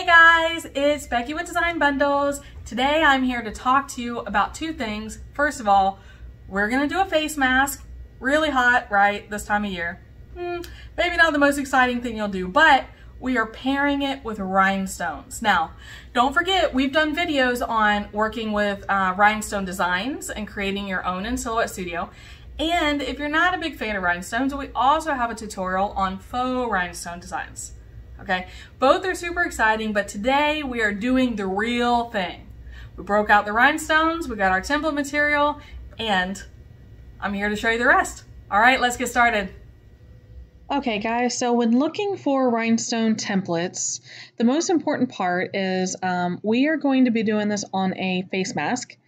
Hey guys, it's Becky with Design Bundles. Today I'm here to talk to you about two things. First of all, we're gonna do a face mask. Really hot, right, this time of year. Maybe not the most exciting thing you'll do, but we are pairing it with rhinestones. Now, don't forget, we've done videos on working with rhinestone designs and creating your own in Silhouette Studio. And if you're not a big fan of rhinestones, we also have a tutorial on faux rhinestone designs. Okay, both are super exciting, but today we are doing the real thing. We broke out the rhinestones, we got our template material, and I'm here to show you the rest. All right, let's get started. Okay guys, so when looking for rhinestone templates, the most important part is we are going to be doing this on a face mask.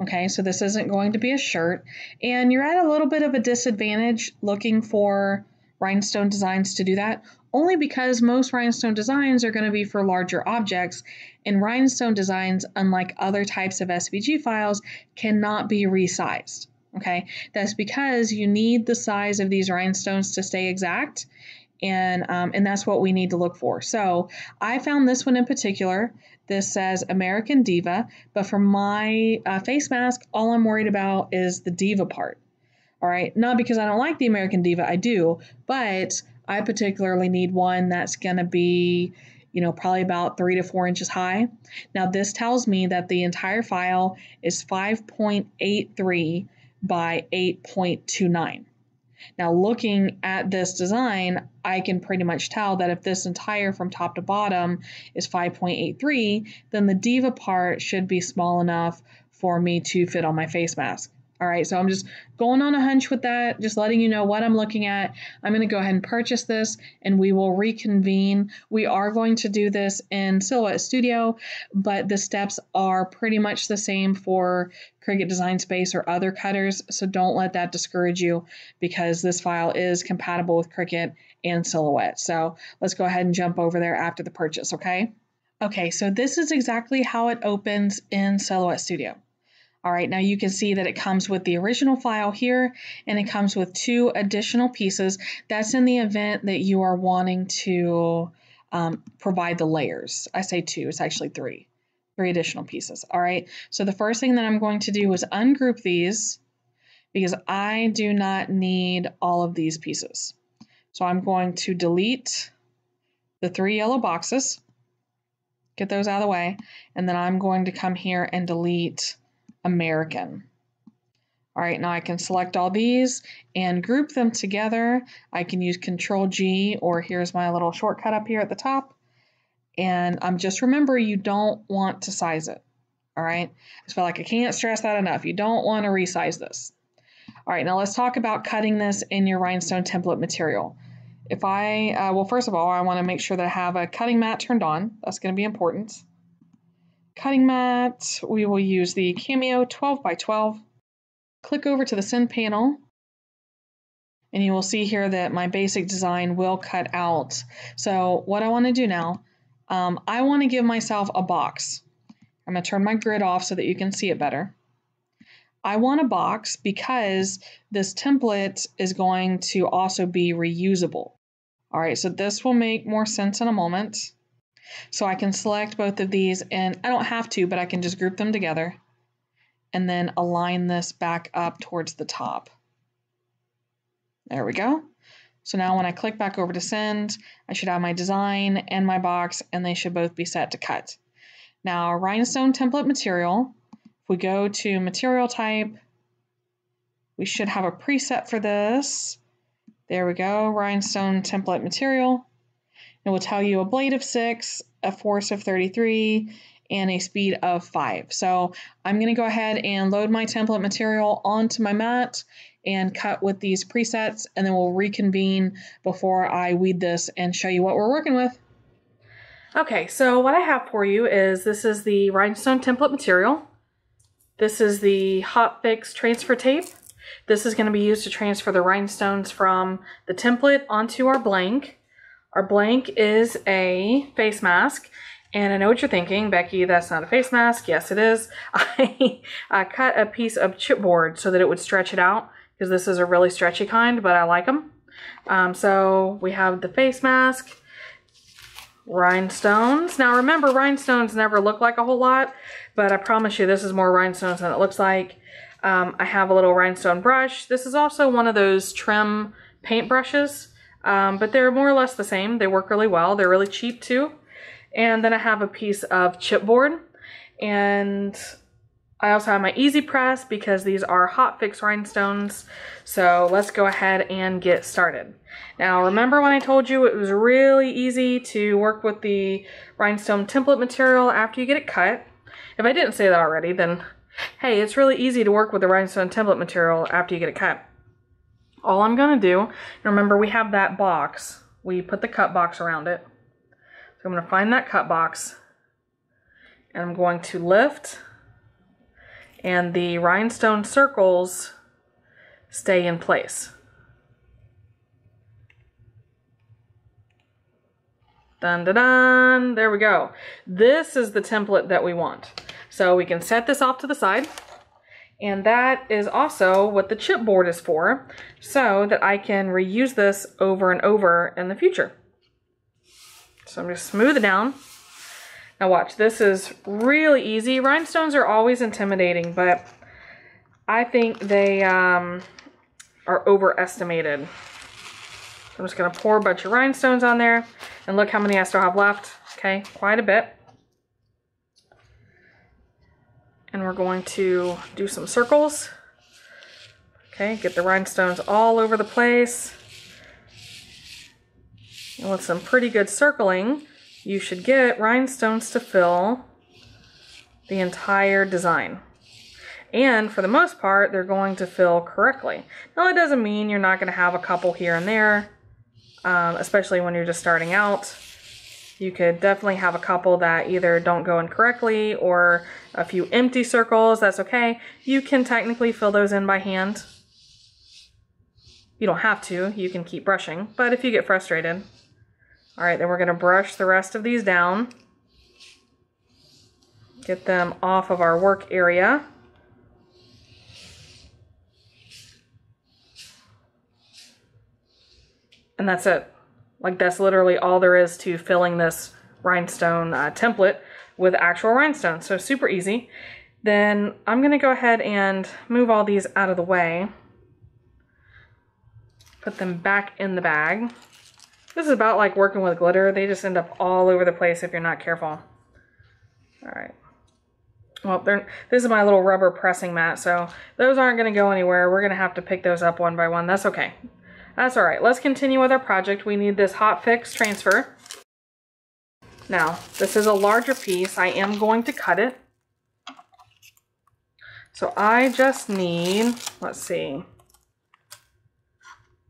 Okay, so this isn't going to be a shirt, and you're at a little bit of a disadvantage looking for rhinestone designs to do that, only because most rhinestone designs are going to be for larger objects, and rhinestone designs, unlike other types of SVG files, cannot be resized. Okay, that's because you need the size of these rhinestones to stay exact, and that's what we need to look for. So I found this one in particular. This says American Diva, but for my face mask, all I'm worried about is the diva part. All right, not because I don't like the American Diva, I do, but I particularly need one that's gonna be, you know, probably about 3 to 4 inches high. Now this tells me that the entire file is 5.83 by 8.29. Now looking at this design, I can pretty much tell that if this entire from top to bottom is 5.83, then the diva part should be small enough for me to fit on my face mask. All right, so I'm just going on a hunch with that, just letting you know what I'm looking at. I'm going to go ahead and purchase this, and we will reconvene. We are going to do this in Silhouette Studio, but the steps are pretty much the same for Cricut Design Space or other cutters, so don't let that discourage you because this file is compatible with Cricut and Silhouette. So let's go ahead and jump over there after the purchase, okay? Okay, so this is exactly how it opens in Silhouette Studio. All right, now you can see that it comes with the original file here, and it comes with 2 additional pieces. That's in the event that you are wanting to provide the layers. I say 2, it's actually 3 additional pieces. All right, so the first thing that I'm going to do is ungroup these because I do not need all of these pieces. So I'm going to delete the 3 yellow boxes, get those out of the way, and then I'm going to come here and delete American. All right, now I can select all these and group them together. I can use Control G, or here's my little shortcut up here at the top. And just remember, you don't want to size it. All right, I just feel like I can't stress that enough. You don't want to resize this. All right, now let's talk about cutting this in your rhinestone template material. If well, first of all, I want to make sure that I have a cutting mat turned on. That's going to be important. Cutting mat, we will use the Cameo 12 by 12. Click over to the send panel, and you will see here that my basic design will cut out. So what I want to do now, I want to give myself a box. I'm going to turn my grid off so that you can see it better. I want a box because this template is going to also be reusable. All right, so this will make more sense in a moment. So I can select both of these, and I don't have to, but I can just group them together and then align this back up towards the top. There we go. So now when I click back over to send, I should have my design and my box, and they should both be set to cut. Now, rhinestone template material, if we go to material type, we should have a preset for this. There we go, rhinestone template material. It will tell you a blade of 6, a force of 33, and a speed of 5. So I'm going to go ahead and load my template material onto my mat and cut with these presets, and then we'll reconvene before I weed this and show you what we're working with. Okay, so what I have for you is this is the rhinestone template material. This is the hot fix transfer tape. This is going to be used to transfer the rhinestones from the template onto our blank. Our blank is a face mask, and I know what you're thinking, Becky, that's not a face mask. Yes, it is. I cut a piece of chipboard so that it would stretch it out, because this is a really stretchy kind, but I like them. So we have the face mask. rhinestones. Now remember, rhinestones never look like a whole lot, but I promise you this is more rhinestones than it looks like. I have a little rhinestone brush. This is also one of those trim paint brushes, but they're more or less the same. They work really well. They're really cheap too. And then I have a piece of chipboard, and I also have my Easy Press because these are hot fix rhinestones. So let's go ahead and get started. Now remember when I told you it was really easy to work with the rhinestone template material after you get it cut? If I didn't say that already, then hey, it's really easy to work with the rhinestone template material after you get it cut. All I'm gonna do, remember we have that box, we put the cut box around it. So I'm gonna find that cut box and I'm going to lift, and the rhinestone circles stay in place. Dun dun dun, there we go. This is the template that we want. So we can set this off to the side, and that is also what the chipboard is for, so that I can reuse this over and over in the future. So I'm going to smooth it down. Now watch, this is really easy. Rhinestones are always intimidating, but I think they are overestimated. I'm just going to pour a bunch of rhinestones on there, and look how many I still have left. Okay, quite a bit. And we're going to do some circles. Okay, get the rhinestones all over the place. And with some pretty good circling, you should get rhinestones to fill the entire design. And for the most part, they're going to fill correctly. Now, that doesn't mean you're not going to have a couple here and there, especially when you're just starting out. You could definitely have a couple that either don't go in correctly or a few empty circles. That's okay. You can technically fill those in by hand. You don't have to. You can keep brushing, but if you get frustrated. All right, then we're going to brush the rest of these down. Get them off of our work area. And that's it. Like, that's literally all there is to filling this rhinestone template with actual rhinestones. So super easy. Then I'm going to go ahead and move all these out of the way. Put them back in the bag. This is about like working with glitter. They just end up all over the place if you're not careful. All right. Well, this is my little rubber pressing mat, so those aren't going to go anywhere. We're going to have to pick those up one by one. That's okay. That's all right. Let's continue with our project. We need this hot fix transfer. Now, this is a larger piece. I am going to cut it. So I just need, let's see.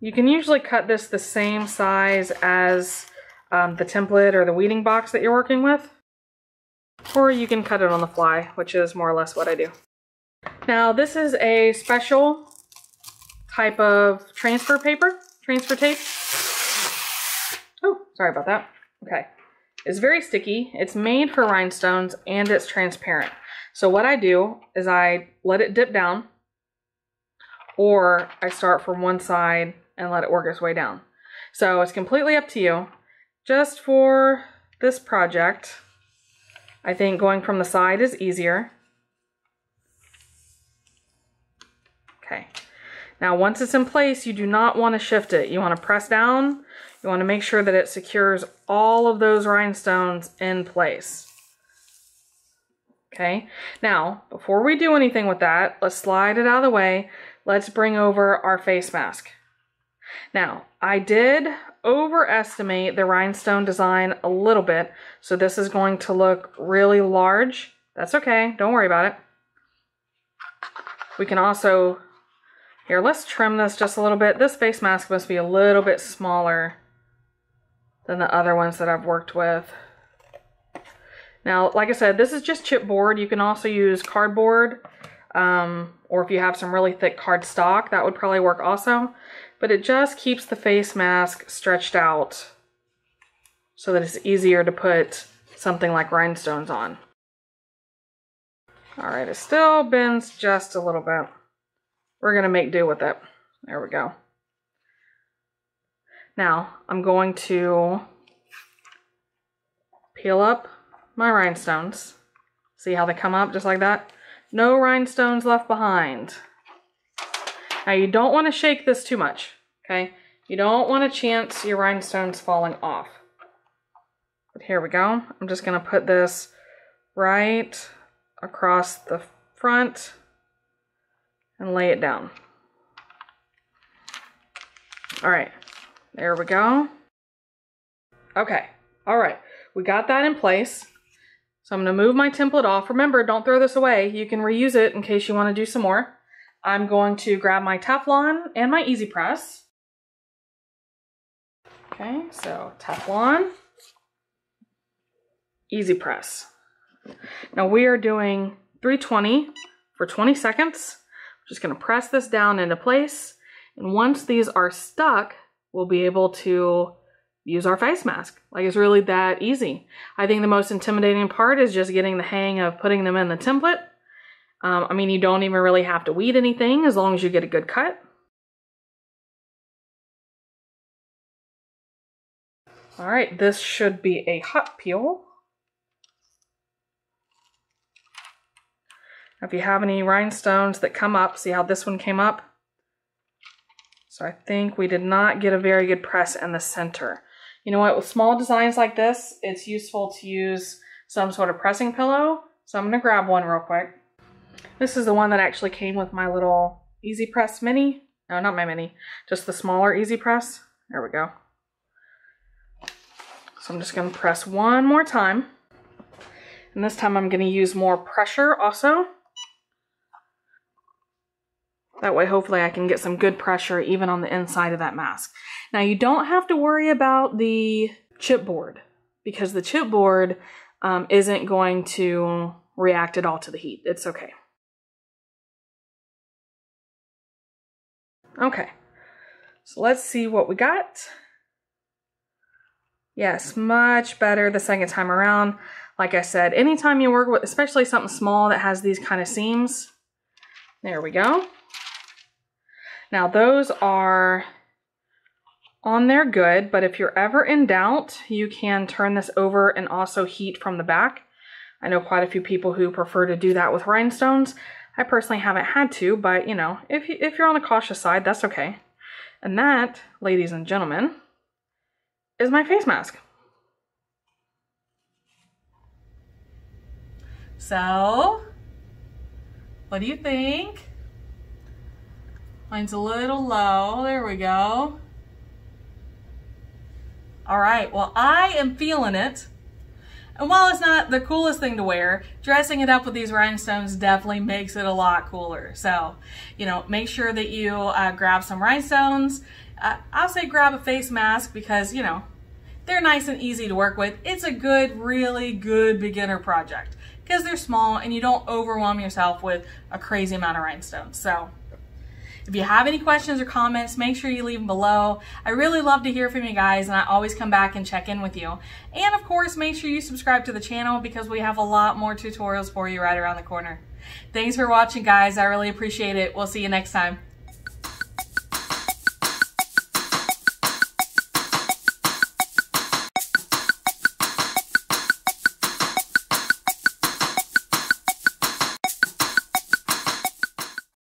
You can usually cut this the same size as the template or the weeding box that you're working with. Or you can cut it on the fly, which is more or less what I do. Now, this is a special type of transfer tape. Oh, sorry about that. Okay. It's very sticky. It's made for rhinestones and it's transparent. So what I do is I let it dip down, or I start from one side and let it work its way down. So it's completely up to you. Just for this project, I think going from the side is easier. Okay. Now, once it's in place, you do not want to shift it. You want to press down. You want to make sure that it secures all of those rhinestones in place. Okay. Now, before we do anything with that, let's slide it out of the way. Let's bring over our face mask. Now, I did overestimate the rhinestone design a little bit, so this is going to look really large. That's okay. Don't worry about it. We can also... Here, let's trim this just a little bit. This face mask must be a little bit smaller than the other ones that I've worked with. Now, like I said, this is just chipboard. You can also use cardboard, or if you have some really thick cardstock, that would probably work also. But it just keeps the face mask stretched out so that it's easier to put something like rhinestones on. All right, it still bends just a little bit. We're gonna make do with it. There we go. Now, I'm going to peel up my rhinestones. See how they come up just like that? No rhinestones left behind. Now you don't want to shake this too much, okay? You don't want to chance your rhinestones falling off. But here we go. I'm just going to put this right across the front and lay it down. All right, there we go. Okay, all right, we got that in place. So I'm gonna move my template off. Remember, don't throw this away. You can reuse it in case you wanna do some more. I'm going to grab my Teflon and my Easy Press. Okay, so Teflon, Easy Press. Now we are doing 320 for 20 seconds. I'm just gonna press this down into place. And once these are stuck, we'll be able to use our face mask. Like, it's really that easy. I think the most intimidating part is just getting the hang of putting them in the template. I mean, you don't even really have to weed anything as long as you get a good cut. All right, this should be a hot peel. If you have any rhinestones that come up, see how this one came up? So I think we did not get a very good press in the center. You know what, with small designs like this, it's useful to use some sort of pressing pillow. So I'm gonna grab one real quick. This is the one that actually came with my little Easy Press Mini. No, not my Mini, just the smaller Easy Press. There we go. So I'm just gonna press one more time. And this time I'm gonna use more pressure also. That way, hopefully I can get some good pressure even on the inside of that mask. Now, you don't have to worry about the chipboard because the chipboard isn't going to react at all to the heat. It's okay. Okay, so let's see what we got. Yes, much better the second time around. Like I said, anytime you work with, especially something small that has these kind of seams, there we go. Now those are on there good, but if you're ever in doubt, you can turn this over and also heat from the back. I know quite a few people who prefer to do that with rhinestones. I personally haven't had to, but you know, if you're on the cautious side, that's okay. And that, ladies and gentlemen, is my face mask. So, what do you think? Mine's a little low. There we go. All right, well, I am feeling it. And while it's not the coolest thing to wear, dressing it up with these rhinestones definitely makes it a lot cooler. So, you know, make sure that you grab some rhinestones. I'll say grab a face mask because, you know, they're nice and easy to work with. It's a good, really good beginner project because they're small and you don't overwhelm yourself with a crazy amount of rhinestones. So, if you have any questions or comments, make sure you leave them below. I really love to hear from you guys, and I always come back and check in with you. And of course, make sure you subscribe to the channel because we have a lot more tutorials for you right around the corner. Thanks for watching, guys. I really appreciate it. We'll see you next time.